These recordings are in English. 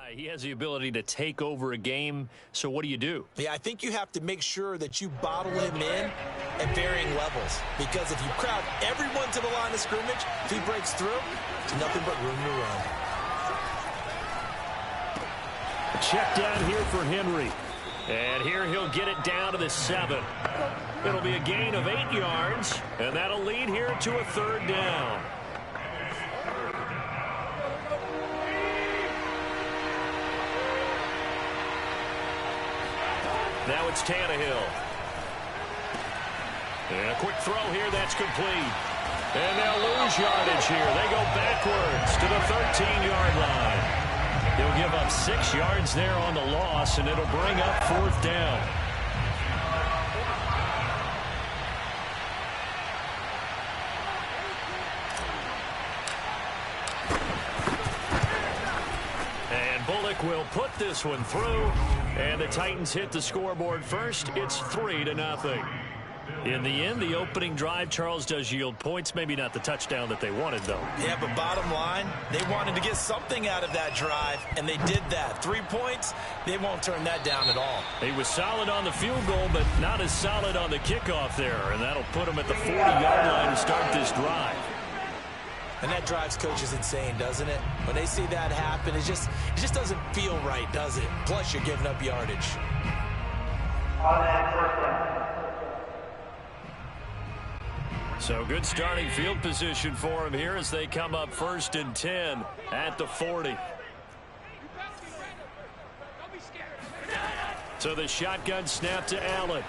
He has the ability to take over a game, so what do you do? Yeah, I think you have to make sure that you bottle him in at varying levels. Because if you crowd everyone to the line of scrimmage, if he breaks through, there's nothing but room to run. Check down here for Henry. And here he'll get it down to the 7. It'll be a gain of 8 yards, and that'll lead here to a 3rd down. Now it's Tannehill. And a quick throw here, that's complete. And they'll lose yardage here. They go backwards to the 13-yard line. They'll give up 6 yards there on the loss, and it'll bring up 4th down. And Bullock will put this one through, and the Titans hit the scoreboard first. It's 3-0. In the end, the opening drive, Charles, does yield points. Maybe not the touchdown that they wanted, though. Yeah, but bottom line, they wanted to get something out of that drive, and they did that. 3 points, they won't turn that down at all. He was solid on the field goal, but not as solid on the kickoff there, and that'll put him at the 40-yard line to start this drive. And that drives coaches insane, doesn't it? When they see that happen, it just doesn't feel right, does it? Plus, you're giving up yardage. So good starting field position for him here as they come up 1st and 10 at the 40. So the shotgun snap to Allen.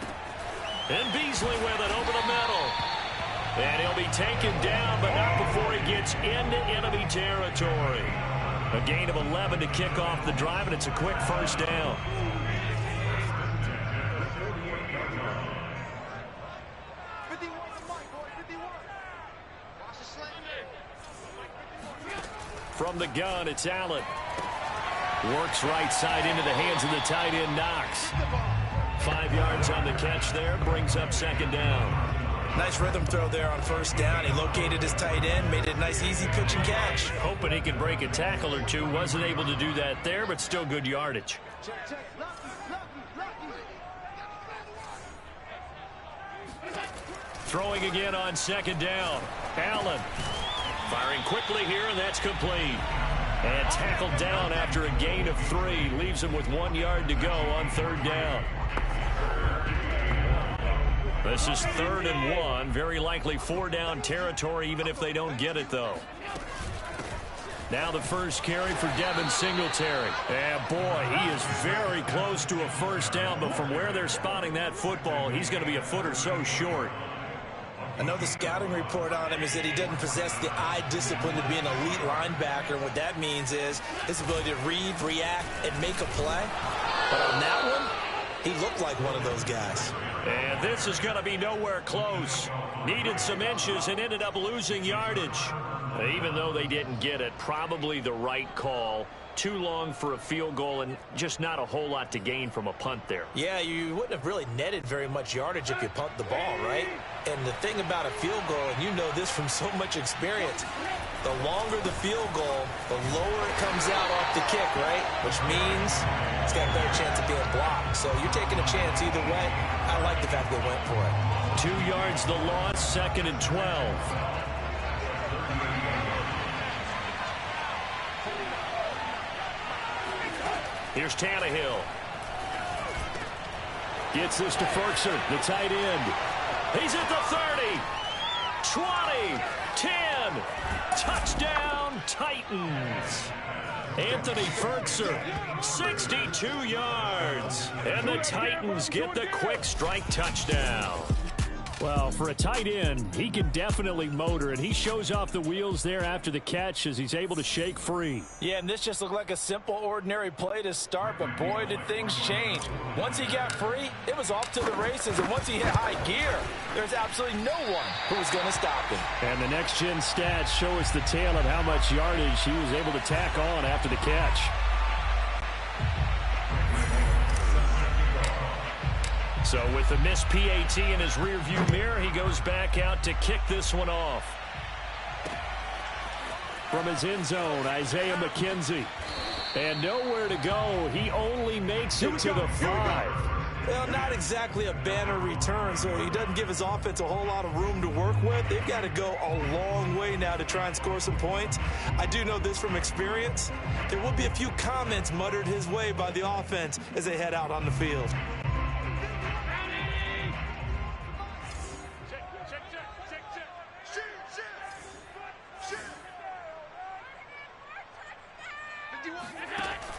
And Beasley with it over the middle. And he'll be taken down, but not before he gets into enemy territory. A gain of 11 to kick off the drive, and it's a quick 1st down. From the gun, it's Allen. Works right side into the hands of the tight end, Knox. 5 yards on the catch there, brings up 2nd down. Nice rhythm throw there on 1st down. He located his tight end, made it a nice easy pitch and catch. Hoping he could break a tackle or two. Wasn't able to do that there, but still good yardage. Throwing again on 2nd down. Allen firing quickly here, and that's complete. And tackled down after a gain of 3. Leaves him with 1 yard to go on 3rd down. This is 3rd and 1. Very likely 4-down territory, even if they don't get it, though. Now the first carry for Devin Singletary. And, boy, he is very close to a 1st down, but from where they're spotting that football, he's going to be a foot or so short. I know the scouting report on him is that he doesn't possess the eye discipline to be an elite linebacker. And what that means is his ability to read, react, and make a play. But on that one, he looked like one of those guys. And this is going to be nowhere close. Needed some inches and ended up losing yardage. Even though they didn't get it, probably the right call. Too long for a field goal and just not a whole lot to gain from a punt there. Yeah, you wouldn't have really netted very much yardage if you pumped the ball, right? And the thing about a field goal, and you know this from so much experience, the longer the field goal, the lower it comes out off the kick, right? Which means it's got a better chance of being blocked. So you're taking a chance either way. I like the fact they went for it. 2 yards the loss, 2nd and 12. Here's Tannehill. Gets this to Ferguson, the tight end. He's at the 30, 20, 10. Touchdown, Titans. Anthony Ferguson, 62 yards. And the Titans get the quick strike touchdown. Well, for a tight end, he can definitely motor, and he shows off the wheels there after the catch as he's able to shake free. Yeah, and this just looked like a simple, ordinary play to start, but boy, did things change. Once he got free, it was off to the races, and once he hit high gear, there's absolutely no one who was going to stop him. And the next-gen stats show us the tale of how much yardage he was able to tack on after the catch. So with the missed PAT in his rearview mirror, he goes back out to kick this one off. From his end zone, Isaiah McKenzie. And nowhere to go. He only makes it to the 5. Well, not exactly a banner return, so he doesn't give his offense a whole lot of room to work with. They've got to go a long way now to try and score some points. I do know this from experience. There will be a few comments muttered his way by the offense as they head out on the field.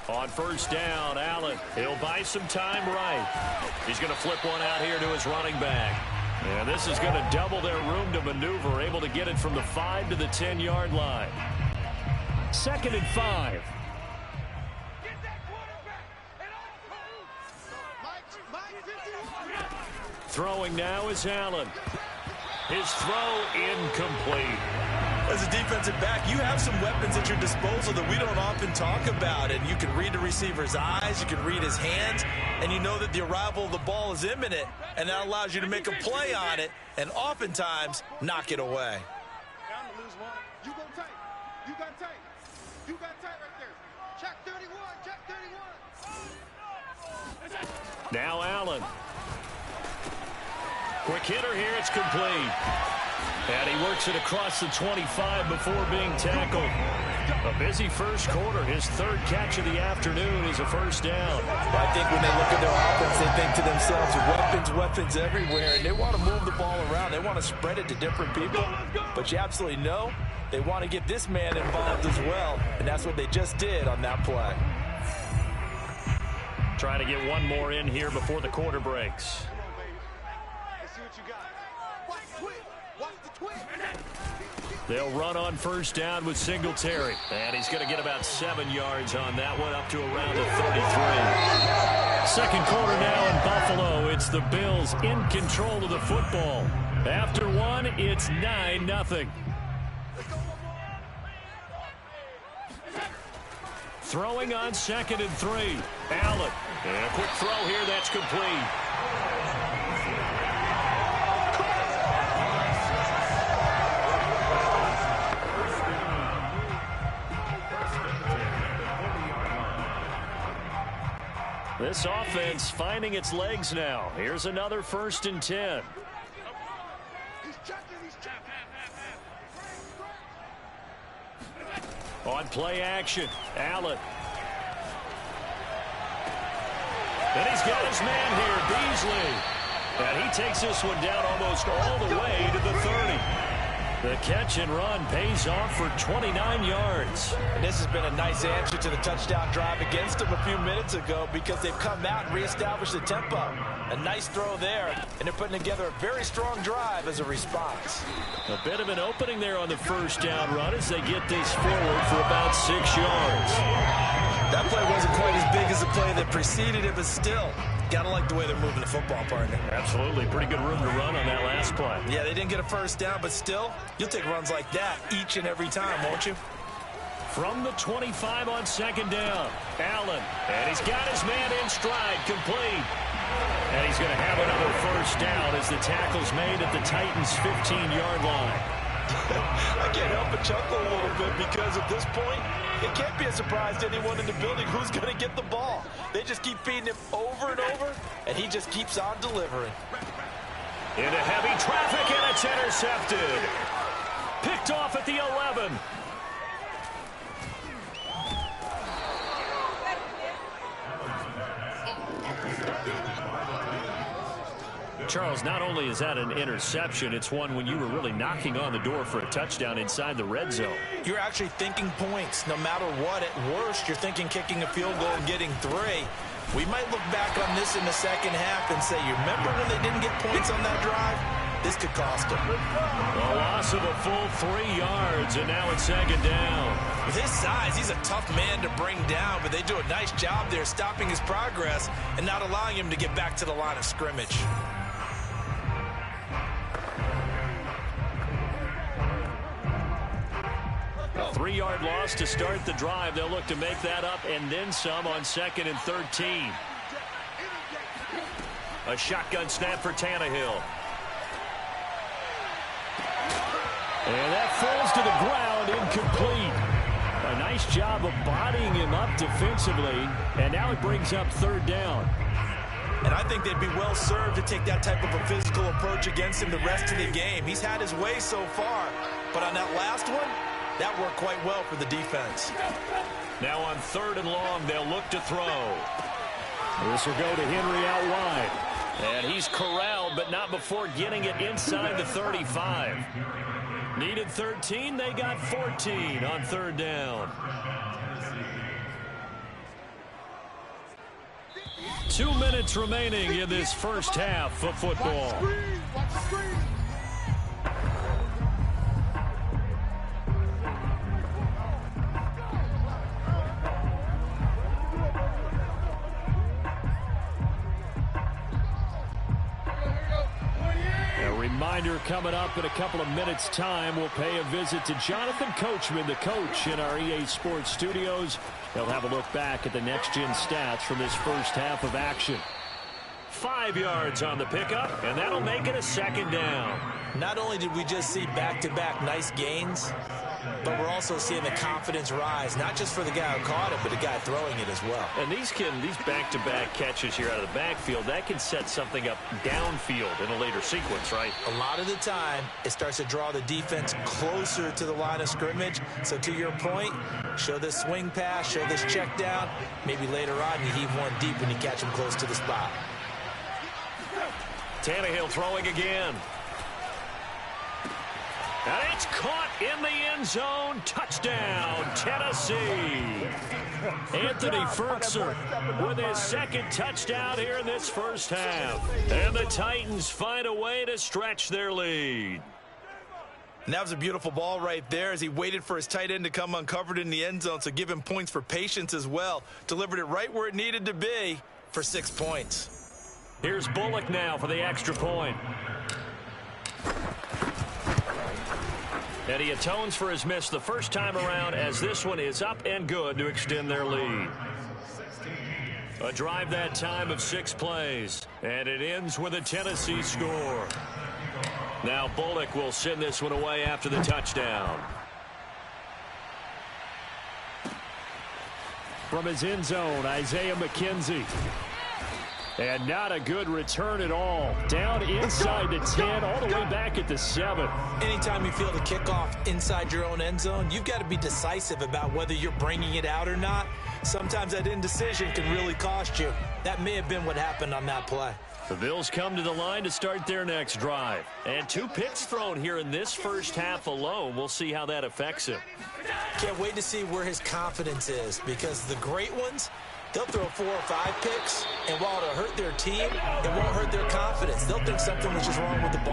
On first down, Allen. He'll buy some time right. He's going to flip one out here to his running back. And this is going to double their room to maneuver, able to get it from the 5 to the 10-yard line. 2nd and 5. Throwing now is Allen. His throw incomplete. As a defensive back, you have some weapons at your disposal that we don't often talk about. And you can read the receiver's eyes, you can read his hands, and you know that the arrival of the ball is imminent. And that allows you to make a play on it and oftentimes knock it away. You go tight. You got tight. You got tight right there. Check 31. Check 31. Now Allen. Quick hitter here. It's complete. And he works it across the 25 before being tackled. A busy first quarter. His 3rd catch of the afternoon is a first down. I think when they look at their offense, they think to themselves, weapons everywhere. And they want to move the ball around. They want to spread it to different people. But you absolutely know they want to get this man involved as well. And that's what they just did on that play. Trying to get one more in here before the quarter breaks. Let's see what you got. Watch the twist. Watch the twist. They'll run on first down with Singletary. And he's going to get about 7 yards on that one, up to around the 33. Second quarter now in Buffalo. It's the Bills in control of the football. After one, it's 9-0. Throwing on 2nd and 3. Allen. And a quick throw here. That's complete. This offense finding its legs now. Here's another 1st and 10. On play action, Allen. And he's got his man here, Beasley. And he takes this one down almost all the way to the 30. The catch and run pays off for 29 yards. And this has been a nice answer to the touchdown drive against them a few minutes ago because they've come out and reestablished the tempo. A nice throw there, and they're putting together a very strong drive as a response. A bit of an opening there on the first down run as they get this forward for about 6 yards. That play wasn't quite as big as the play that preceded it, but still, gotta like the way they're moving the football, partner. Absolutely. Pretty good room to run on that last play. Yeah, they didn't get a first down, but still, you'll take runs like that each and every time, won't you? From the 25 on 2nd down, Allen. And he's got his man in stride, complete. And he's going to have another first down as the tackle's made at the Titans' 15-yard line. I can't help but chuckle a little bit because at this point, it can't be a surprise to anyone in the building who's going to get the ball. They just keep feeding him over and over, and he just keeps on delivering. Into heavy traffic, and it's intercepted. Picked off at the 11. Charles, not only is that an interception, it's one when you were really knocking on the door for a touchdown inside the red zone. You're actually thinking points. No matter what, at worst, you're thinking kicking a field goal and getting 3. We might look back on this in the second half and say, you remember when they didn't get points on that drive? This could cost them. A loss of a full 3 yards, and now it's 2nd down. With his size, he's a tough man to bring down, but they do a nice job there stopping his progress and not allowing him to get back to the line of scrimmage. A 3-yard loss to start the drive. They'll look to make that up and then some on 2nd and 13. A shotgun snap for Tannehill. And that falls to the ground, incomplete. A nice job of bodying him up defensively, and now it brings up third down. And I think they'd be well served to take that type of a physical approach against him the rest of the game. He's had his way so far, but on that last one, that worked quite well for the defense. Now on third and long, they'll look to throw. This will go to Henry out wide. And he's corralled, but not before getting it inside the 35. Needed 13, they got 14 on third down. 2 minutes remaining in this first half of football. Watch the screen. Reminder coming up in a couple of minutes' time. We'll pay a visit to Jonathan Coachman, the coach in our EA Sports studios. He'll have a look back at the next-gen stats from this first half of action. 5 yards on the pickup, and that'll make it a second down. Not only did we just see back-to-back nice gains, but we're also seeing the confidence rise, not just for the guy who caught it, but the guy throwing it as well. And these back-to-back catches here out of the backfield, that can set something up downfield in a later sequence, right? A lot of the time, it starts to draw the defense closer to the line of scrimmage. So to your point, show this swing pass, show this check down. Maybe later on you heave one deep when you catch him close to the spot. Tannehill throwing again. And it's caught in the end zone. Touchdown, Tennessee. Anthony Ferkser with his second touchdown here in this first half. And the Titans find a way to stretch their lead. And that was a beautiful ball right there as he waited for his tight end to come uncovered in the end zone. So give him points for patience as well. Delivered it right where it needed to be for 6 points. Here's Bullock now for the extra point. And he atones for his miss the first time around as this one is up and good to extend their lead. A drive that time of 6 plays. And it ends with a Tennessee score. Now Bullock will send this one away after the touchdown. From his end zone, Isaiah McKenzie. And not a good return at all. Down inside the 10, all the way back at the 7. Anytime you feel the kickoff inside your own end zone, you've got to be decisive about whether you're bringing it out or not. Sometimes that indecision can really cost you. That may have been what happened on that play. The Bills come to the line to start their next drive. And 2 picks thrown here in this first half alone. We'll see how that affects him. Can't wait to see where his confidence is, because the great ones, they'll throw 4 or 5 picks, and while it'll hurt their team, it won't hurt their confidence. They'll think something was just wrong with the ball.